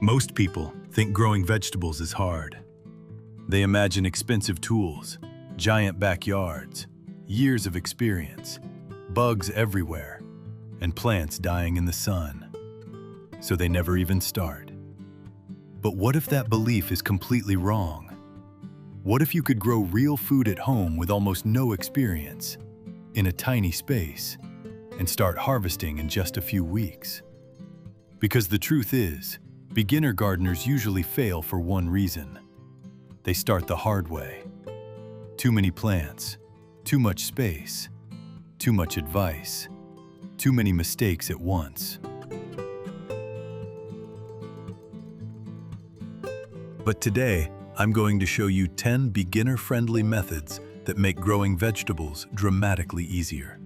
Most people think growing vegetables is hard. They imagine expensive tools, giant backyards, years of experience, bugs everywhere, and plants dying in the sun. So they never even start. But what if that belief is completely wrong? What if you could grow real food at home with almost no experience, in a tiny space, and start harvesting in just a few weeks? Because the truth is, beginner gardeners usually fail for one reason. They start the hard way. Too many plants, too much space, too much advice, too many mistakes at once. But today, I'm going to show you 10 beginner-friendly methods that make growing vegetables dramatically easier.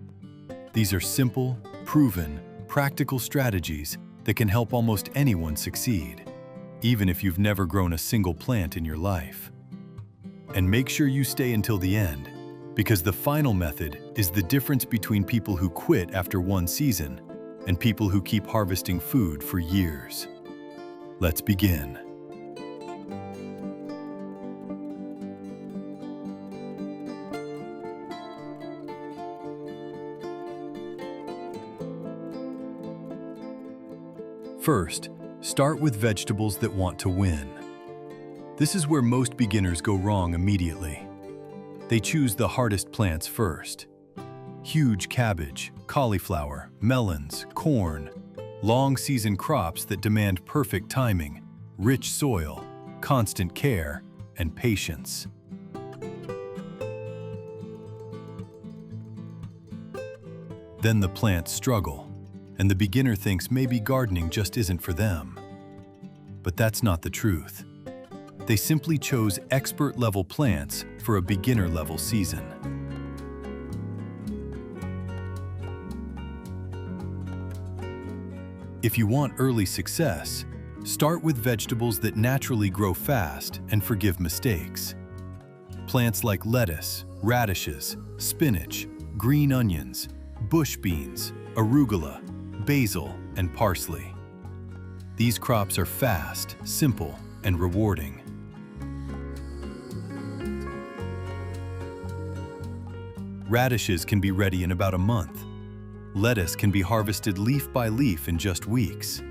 These are simple, proven, practical strategies that can help almost anyone succeed, even if you've never grown a single plant in your life. And make sure you stay until the end, because the final method is the difference between people who quit after one season and people who keep harvesting food for years. Let's begin. First, start with vegetables that want to win. This is where most beginners go wrong immediately. They choose the hardest plants first. Huge cabbage, cauliflower, melons, corn, long-season crops that demand perfect timing, rich soil, constant care, and patience. Then the plants struggle, and the beginner thinks maybe gardening just isn't for them. But that's not the truth. They simply chose expert-level plants for a beginner-level season. If you want early success, start with vegetables that naturally grow fast and forgive mistakes. Plants like lettuce, radishes, spinach, green onions, bush beans, arugula, basil, and parsley. These crops are fast, simple, and rewarding. Radishes can be ready in about a month. Lettuce can be harvested leaf by leaf in just weeks.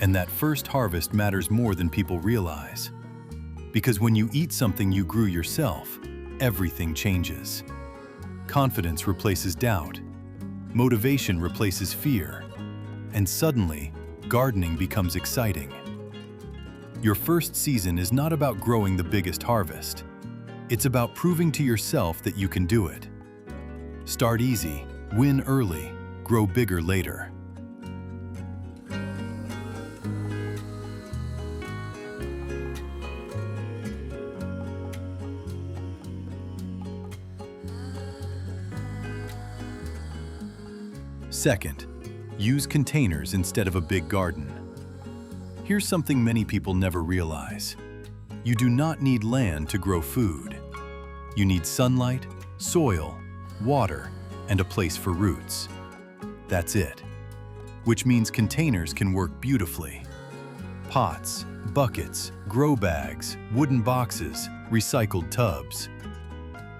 And that first harvest matters more than people realize. Because when you eat something you grew yourself, everything changes. Confidence replaces doubt. Motivation replaces fear, and suddenly, gardening becomes exciting. Your first season is not about growing the biggest harvest. It's about proving to yourself that you can do it. Start easy, win early, grow bigger later. Second, use containers instead of a big garden. Here's something many people never realize. You do not need land to grow food. You need sunlight, soil, water, and a place for roots. That's it. Which means containers can work beautifully. Pots, buckets, grow bags, wooden boxes, recycled tubs.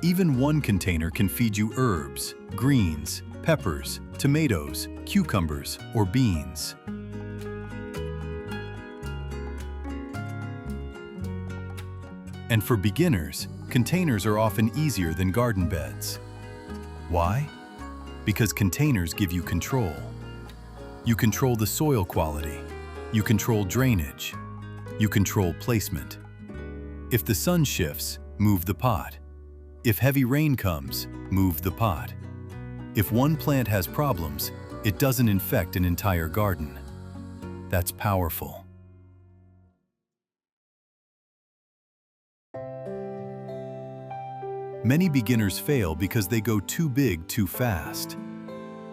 Even one container can feed you herbs, greens, peppers, tomatoes, cucumbers, or beans. And for beginners, containers are often easier than garden beds. Why? Because containers give you control. You control the soil quality. You control drainage. You control placement. If the sun shifts, move the pot. If heavy rain comes, move the pot. If one plant has problems, it doesn't infect an entire garden. That's powerful. Many beginners fail because they go too big too fast.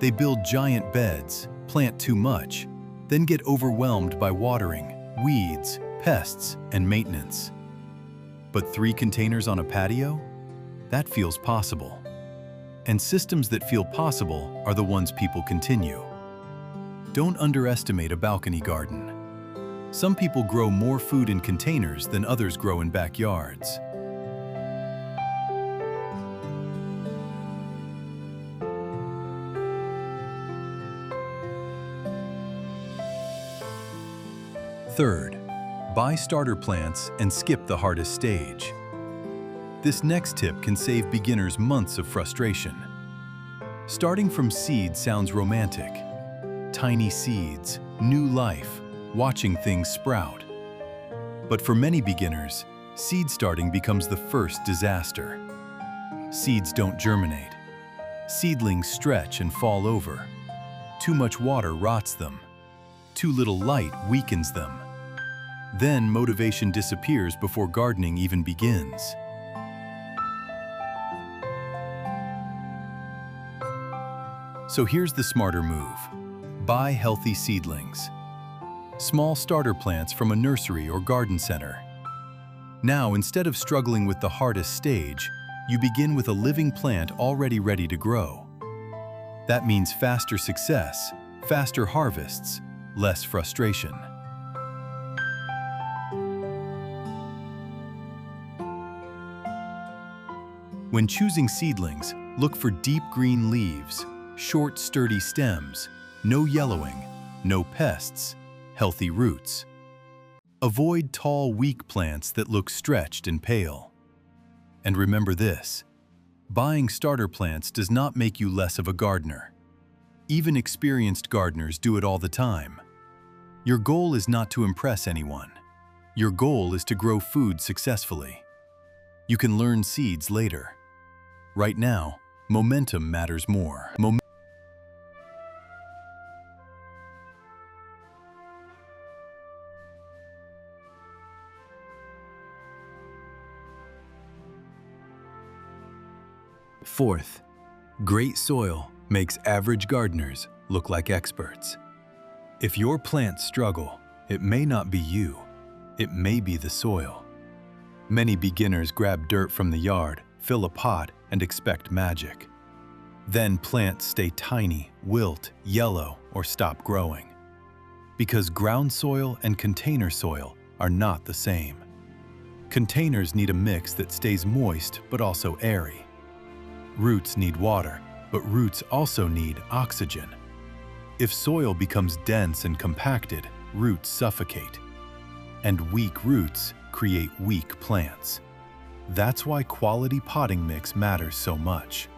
They build giant beds, plant too much, then get overwhelmed by watering, weeds, pests, and maintenance. But 3 containers on a patio? That feels possible. And systems that feel possible are the ones people continue. Don't underestimate a balcony garden. Some people grow more food in containers than others grow in backyards. Third, buy starter plants and skip the hardest stage. This next tip can save beginners months of frustration. Starting from seed sounds romantic. Tiny seeds, new life, watching things sprout. But for many beginners, seed starting becomes the first disaster. Seeds don't germinate. Seedlings stretch and fall over. Too much water rots them. Too little light weakens them. Then motivation disappears before gardening even begins. So here's the smarter move. Buy healthy seedlings. Small starter plants from a nursery or garden center. Now, instead of struggling with the hardest stage, you begin with a living plant already ready to grow. That means faster success, faster harvests, less frustration. When choosing seedlings, look for deep green leaves, short, sturdy stems, no yellowing, no pests, healthy roots. Avoid tall, weak plants that look stretched and pale. And remember this, buying starter plants does not make you less of a gardener. Even experienced gardeners do it all the time. Your goal is not to impress anyone. Your goal is to grow food successfully. You can learn seeds later. Right now, momentum matters more. Fourth, great soil makes average gardeners look like experts. If your plants struggle, it may not be you, it may be the soil. Many beginners grab dirt from the yard, fill a pot, and expect magic. Then plants stay tiny, wilt, yellow, or stop growing. Because ground soil and container soil are not the same. Containers need a mix that stays moist but also airy. Roots need water, but roots also need oxygen. If soil becomes dense and compacted, roots suffocate. And weak roots create weak plants. That's why quality potting mix matters so much.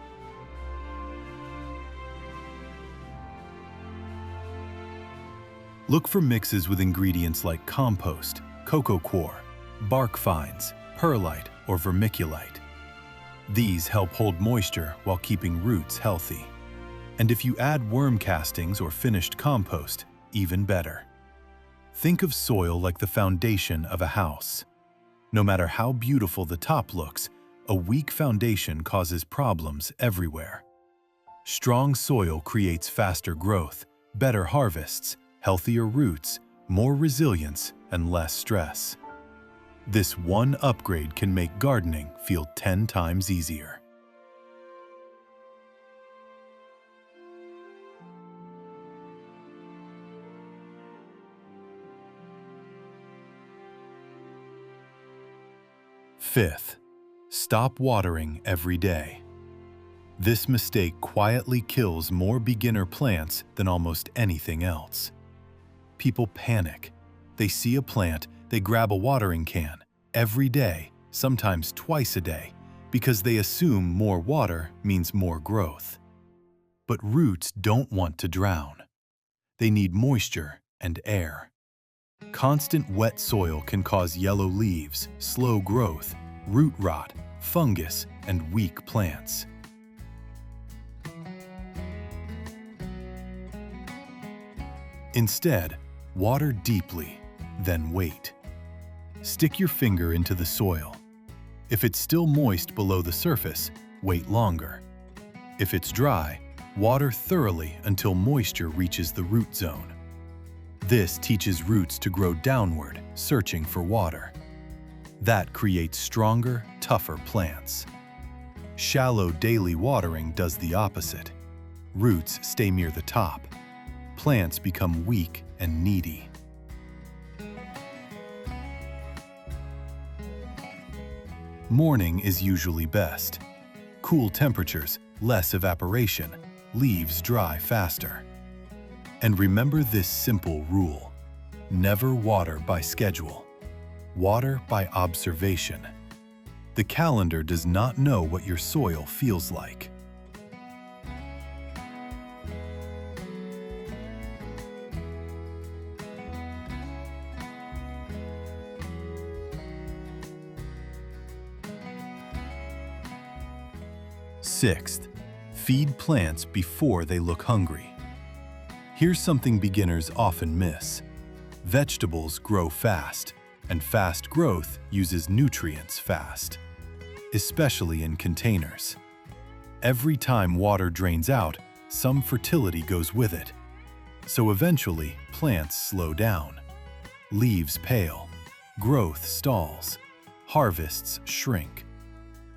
Look for mixes with ingredients like compost, cocoa coir, bark fines, perlite, or vermiculite. These help hold moisture while keeping roots healthy. And if you add worm castings or finished compost, even better. Think of soil like the foundation of a house. No matter how beautiful the top looks, a weak foundation causes problems everywhere. Strong soil creates faster growth, better harvests, healthier roots, more resilience, and less stress. This one upgrade can make gardening feel 10 times easier. Fifth, stop watering every day. This mistake quietly kills more beginner plants than almost anything else. People panic. They see a plant, they grab a watering can every day, sometimes twice a day, because they assume more water means more growth. But roots don't want to drown. They need moisture and air. Constant wet soil can cause yellow leaves, slow growth, root rot, fungus, and weak plants. Instead, water deeply, then wait. Stick your finger into the soil. If it's still moist below the surface, wait longer. If it's dry, water thoroughly until moisture reaches the root zone. This teaches roots to grow downward, searching for water. That creates stronger, tougher plants. Shallow daily watering does the opposite. Roots stay near the top. Plants become weak and needy. Morning is usually best. Cool temperatures, less evaporation, leaves dry faster. And remember this simple rule: never water by schedule. Water by observation. The calendar does not know what your soil feels like. Sixth, feed plants before they look hungry. Here's something beginners often miss. Vegetables grow fast, and fast growth uses nutrients fast, especially in containers. Every time water drains out, some fertility goes with it. So eventually, plants slow down. Leaves pale, growth stalls, harvests shrink.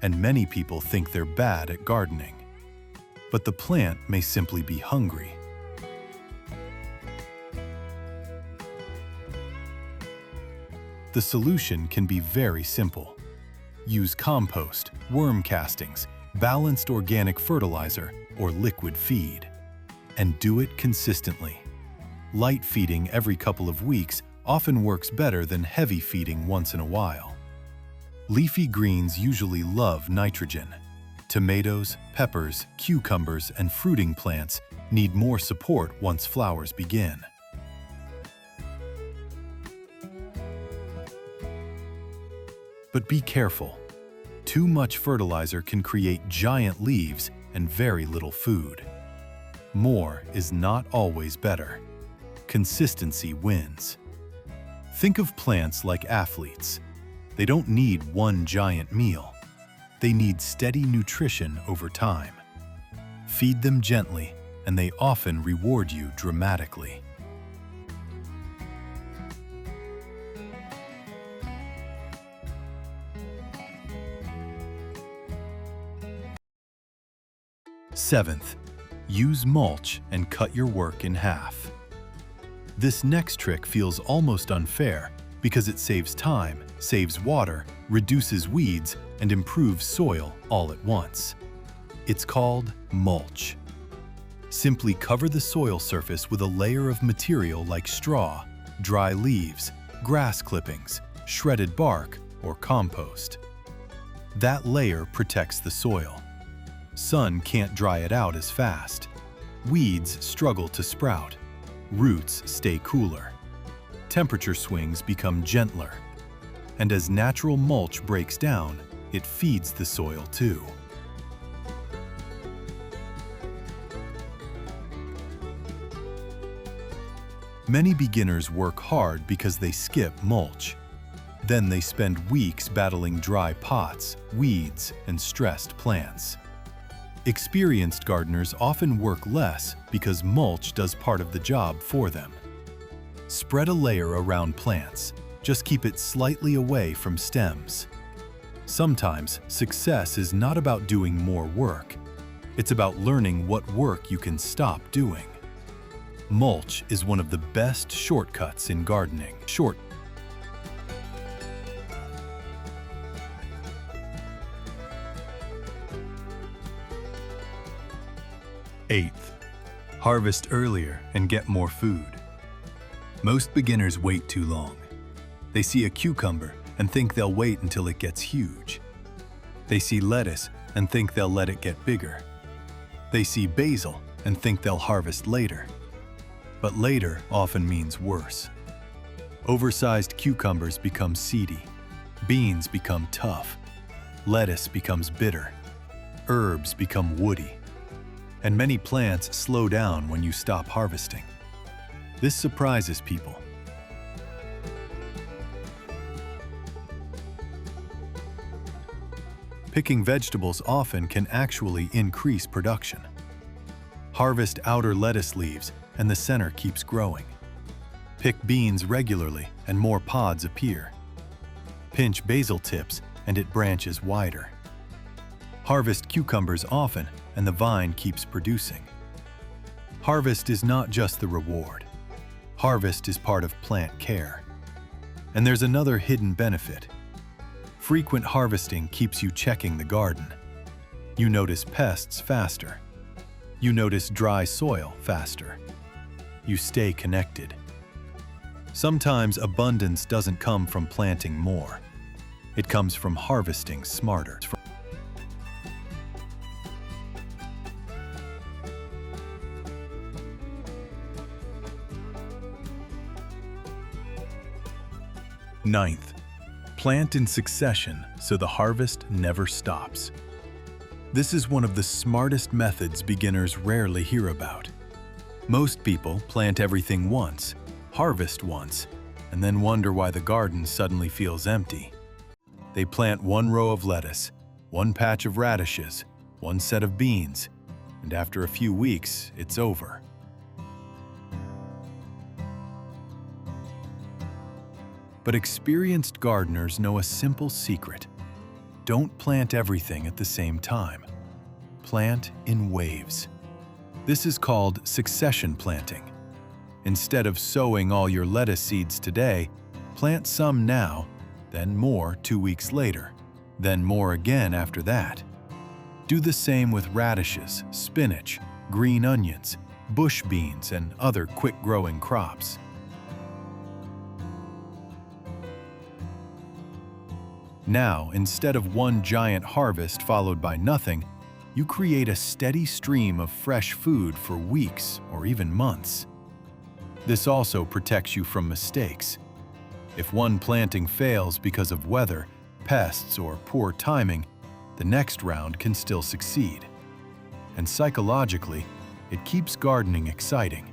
And many people think they're bad at gardening. But the plant may simply be hungry. The solution can be very simple. Use compost, worm castings, balanced organic fertilizer, or liquid feed. And do it consistently. Light feeding every couple of weeks often works better than heavy feeding once in a while. Leafy greens usually love nitrogen. Tomatoes, peppers, cucumbers, and fruiting plants need more support once flowers begin. But be careful. Too much fertilizer can create giant leaves and very little food. More is not always better. Consistency wins. Think of plants like athletes. They don't need one giant meal. They need steady nutrition over time. Feed them gently, and they often reward you dramatically. Seventh, use mulch and cut your work in half. This next trick feels almost unfair because it saves time, saves water, reduces weeds, and improves soil all at once. It's called mulch. Simply cover the soil surface with a layer of material like straw, dry leaves, grass clippings, shredded bark, or compost. That layer protects the soil. Sun can't dry it out as fast. Weeds struggle to sprout. Roots stay cooler. Temperature swings become gentler. And as natural mulch breaks down, it feeds the soil too. Many beginners work hard because they skip mulch. Then they spend weeks battling dry pots, weeds, and stressed plants. Experienced gardeners often work less because mulch does part of the job for them. Spread a layer around plants. Just keep it slightly away from stems. Sometimes success is not about doing more work. It's about learning what work you can stop doing. Mulch is one of the best shortcuts in gardening. Eighth, harvest earlier and get more food. Most beginners wait too long. They see a cucumber and think they'll wait until it gets huge. They see lettuce and think they'll let it get bigger. They see basil and think they'll harvest later. But later often means worse. Oversized cucumbers become seedy. Beans become tough. Lettuce becomes bitter. Herbs become woody. And many plants slow down when you stop harvesting. This surprises people. Picking vegetables often can actually increase production. Harvest outer lettuce leaves and the center keeps growing. Pick beans regularly and more pods appear. Pinch basil tips and it branches wider. Harvest cucumbers often and the vine keeps producing. Harvest is not just the reward. Harvest is part of plant care. And there's another hidden benefit. Frequent harvesting keeps you checking the garden. You notice pests faster. You notice dry soil faster. You stay connected. Sometimes abundance doesn't come from planting more. It comes from harvesting smarter. Ninth, plant in succession so the harvest never stops. This is one of the smartest methods beginners rarely hear about. Most people plant everything once, harvest once, and then wonder why the garden suddenly feels empty. They plant one row of lettuce, one patch of radishes, one set of beans, and after a few weeks, it's over. But experienced gardeners know a simple secret. Don't plant everything at the same time. Plant in waves. This is called succession planting. Instead of sowing all your lettuce seeds today, plant some now, then more 2 weeks later, then more again after that. Do the same with radishes, spinach, green onions, bush beans, and other quick-growing crops. Now, instead of one giant harvest followed by nothing, you create a steady stream of fresh food for weeks or even months. This also protects you from mistakes. If one planting fails because of weather, pests, or poor timing, the next round can still succeed. And psychologically, it keeps gardening exciting.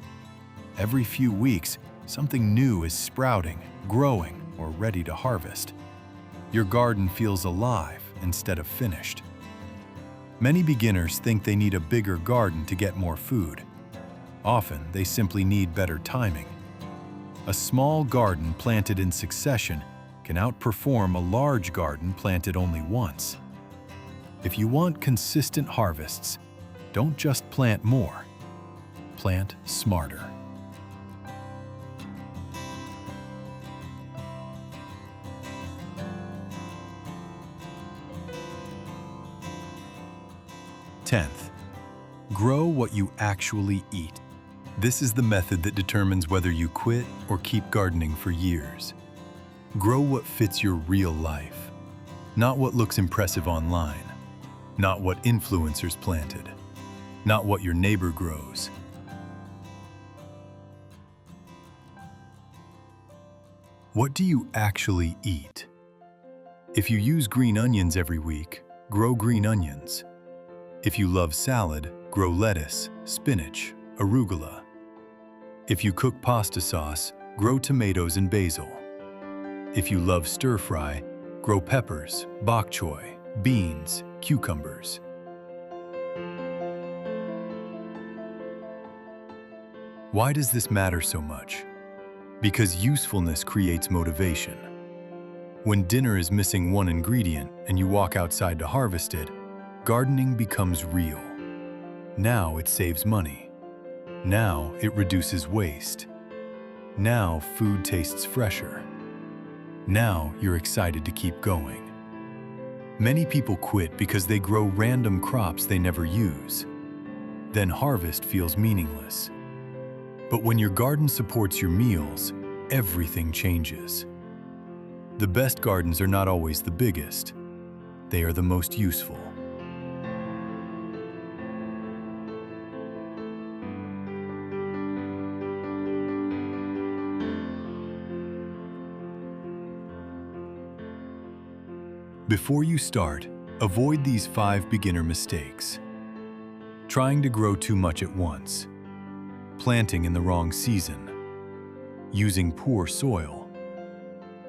Every few weeks, something new is sprouting, growing, or ready to harvest. Your garden feels alive instead of finished. Many beginners think they need a bigger garden to get more food. Often, they simply need better timing. A small garden planted in succession can outperform a large garden planted only once. If you want consistent harvests, don't just plant more, plant smarter. Tenth, grow what you actually eat. This is the method that determines whether you quit or keep gardening for years. Grow what fits your real life, not what looks impressive online, not what influencers planted, not what your neighbor grows. What do you actually eat? If you use green onions every week, grow green onions. If you love salad, grow lettuce, spinach, arugula. If you cook pasta sauce, grow tomatoes and basil. If you love stir-fry, grow peppers, bok choy, beans, cucumbers. Why does this matter so much? Because usefulness creates motivation. When dinner is missing one ingredient and you walk outside to harvest it, gardening becomes real. Now it saves money. Now it reduces waste. Now food tastes fresher. Now you're excited to keep going. Many people quit because they grow random crops they never use. Then harvest feels meaningless. But when your garden supports your meals, everything changes. The best gardens are not always the biggest. They are the most useful. Before you start, avoid these 5 beginner mistakes. Trying to grow too much at once. Planting in the wrong season. Using poor soil.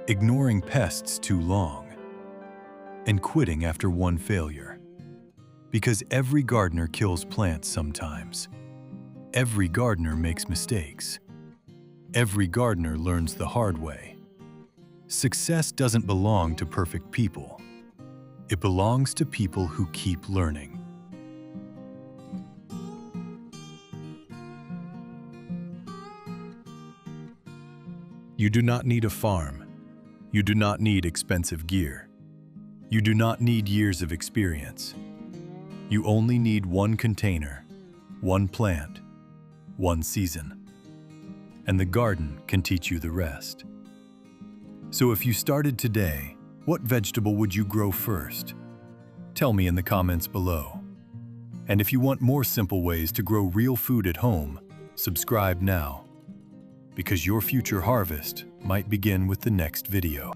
Ignoring pests too long. And quitting after one failure. Because every gardener kills plants sometimes. Every gardener makes mistakes. Every gardener learns the hard way. Success doesn't belong to perfect people. It belongs to people who keep learning. You do not need a farm. You do not need expensive gear. You do not need years of experience. You only need one container, one plant, one season. And the garden can teach you the rest. So if you started today, what vegetable would you grow first? Tell me in the comments below. And if you want more simple ways to grow real food at home, subscribe now, because your future harvest might begin with the next video.